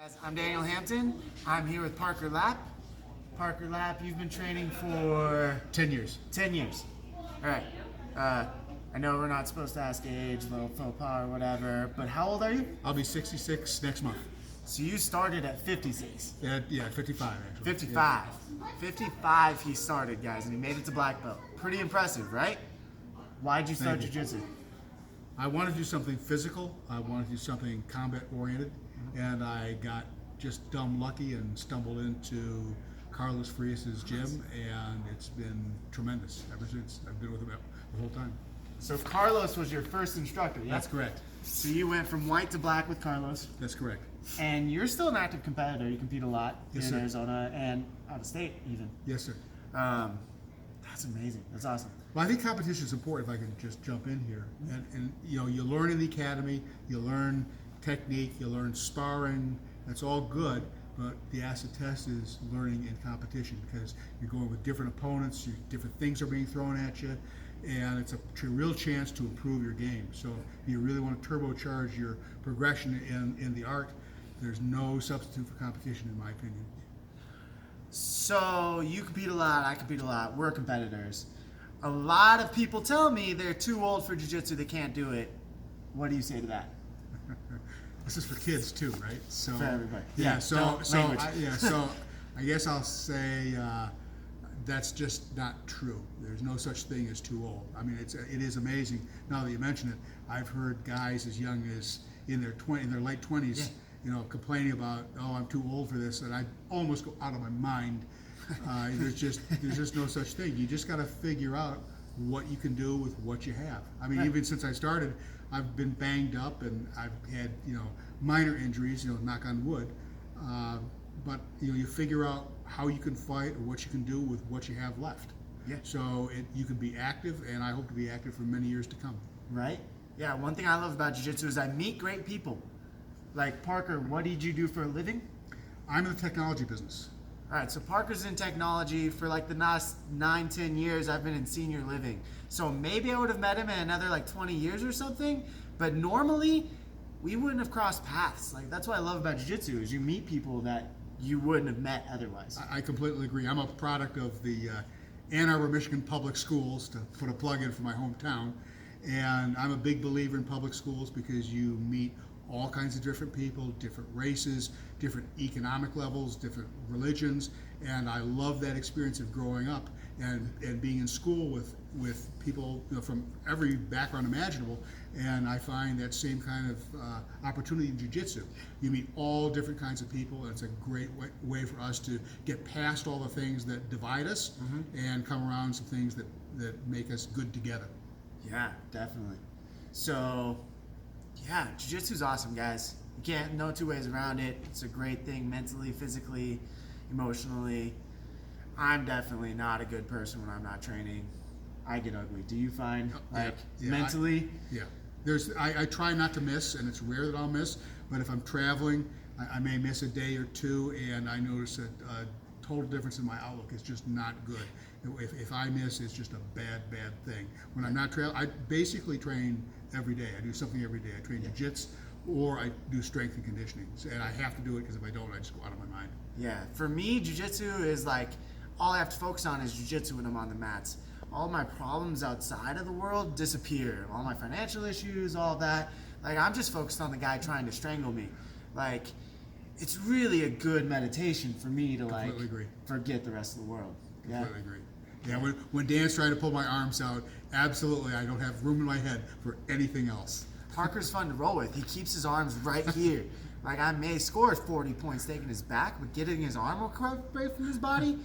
Guys, I'm Daniel Hampton. I'm here with Parker Lapp. Parker Lapp, you've been training for 10 years. 10 years. All right. I know we're not supposed to ask age, little faux pas or whatever, but how old are you? I'll be 66 next month. So you started at 56. Yeah, 55 actually. 55. 55 he started, guys, and he made it to black belt. Pretty impressive, right? Why'd you start Thank you. jiu-jitsu? I wanted to do something physical. I wanted to do something combat oriented, and I got just dumb lucky and stumbled into Carlos Frias's gym, and it's been tremendous ever since. I've been with him the whole time. So Carlos was your first instructor, yeah? That's correct. So you went from white to black with Carlos. That's correct. And you're still an active competitor. You compete a lot Yes, in sir. Arizona and out of state even. Yes, sir. That's amazing. That's awesome. Well, I think competition is important. If I can just jump in here, and you know, you learn in the academy, you learn technique, you learn sparring. That's all good, but the acid test is learning in competition because you're going with different opponents. Different things are being thrown at you, and it's a real chance to improve your game. So if you really want to turbocharge your progression in the art, there's no substitute for competition, in my opinion. So you compete a lot. I compete a lot. We're competitors. A lot of people tell me they're too old for jiu-jitsu. They can't do it. What do you say to that? This is for kids too, right? So For everybody. Yeah. Yeah, So language. so I guess I'll say that's just not true. There's no such thing as too old. I mean, it is amazing. Now that you mention it, I've heard guys as young as in their late 20s. Yeah. You know, complaining about, oh, I'm too old for this, and I almost go out of my mind. There's just no such thing. You just got to figure out what you can do with what you have. I mean, Right. even since I started, I've been banged up and I've had minor injuries. Knock on wood. But you figure out how you can fight or what you can do with what you have left. Yeah. So you can be active, and I hope to be active for many years to come. Right? Yeah, one thing I love about jiu-jitsu is I meet great people. Like Parker, what did you do for a living? I'm in the technology business. All right, so Parker's in technology. For like the last 9-10 years, I've been in senior living. So maybe I would have met him in another like 20 years or something. But normally, we wouldn't have crossed paths. Like that's what I love about jiu-jitsu is you meet people that you wouldn't have met otherwise. I completely agree. I'm a product of the Ann Arbor, Michigan public schools, to put a plug in for my hometown. And I'm a big believer in public schools because you meet all kinds of different people, different races, different economic levels, different religions, and I love that experience of growing up and being in school with people from every background imaginable, and I find that same kind of opportunity in jiu-jitsu. You meet all different kinds of people, and it's a great way for us to get past all the things that divide us and come around some things that make us good together. Yeah, definitely. So, yeah, jiu-jitsu is awesome, guys. You can't, no two ways around it. It's a great thing mentally, physically, emotionally. I'm definitely not a good person when I'm not training. I get ugly. Do you find, mentally? I try not to miss, and it's rare that I'll miss, but if I'm traveling, I may miss a day or two, and I notice a total difference in my outlook. It's just not good. If I miss, it's just a bad thing. When I'm not traveling, I basically train every day. I do something every day. I train jiu-jitsu or I do strength and conditioning. And I have to do it because if I don't, I just go out of my mind. Yeah, for me, jiu-jitsu is like, all I have to focus on is jiu-jitsu when I'm on the mats. All my problems outside of the world disappear. All my financial issues, all that. Like, I'm just focused on the guy trying to strangle me. Like, it's really a good meditation for me to Completely agree. Forget the rest of the world. Yeah. Completely agree. Yeah, when Dan's trying to pull my arms out, absolutely, I don't have room in my head for anything else. Parker's fun to roll with. He keeps his arms right here. Like, I may score 40 points taking his back, but getting his arm away from his body,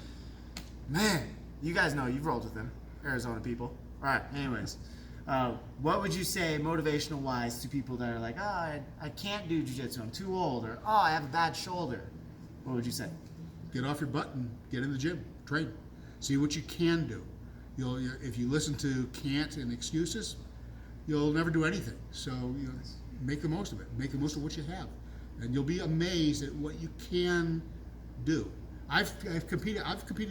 man, you guys know, you've rolled with him, Arizona people. All right, anyways, what would you say motivational-wise to people that are like, oh, I can't do jiu-jitsu, I'm too old, or oh, I have a bad shoulder? What would you say? Get off your butt and get in the gym, train. See what you can do. If you listen to can't and excuses, you'll never do anything. So make the most of it. Make the most of what you have, and you'll be amazed at what you can do. I've competed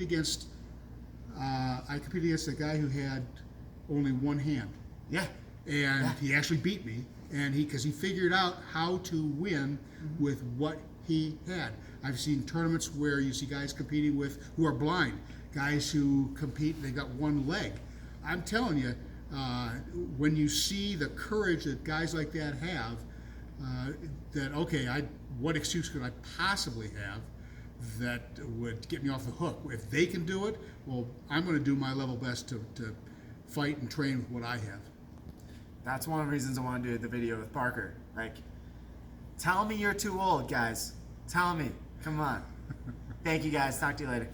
against a guy who had only one hand. Yeah. And he actually beat me, and because he figured out how to win with what he had. I've seen tournaments where you see guys competing with who are blind, guys who compete, they got one leg. I'm telling you, when you see the courage that guys like that have, that okay, what excuse could I possibly have that would get me off the hook? If they can do it, well, I'm going to do my level best to fight and train with what I have. That's one of the reasons I want to do the video with Parker. Like, tell me you're too old, guys. Tell me. Come on. Thank you, guys. Talk to you later.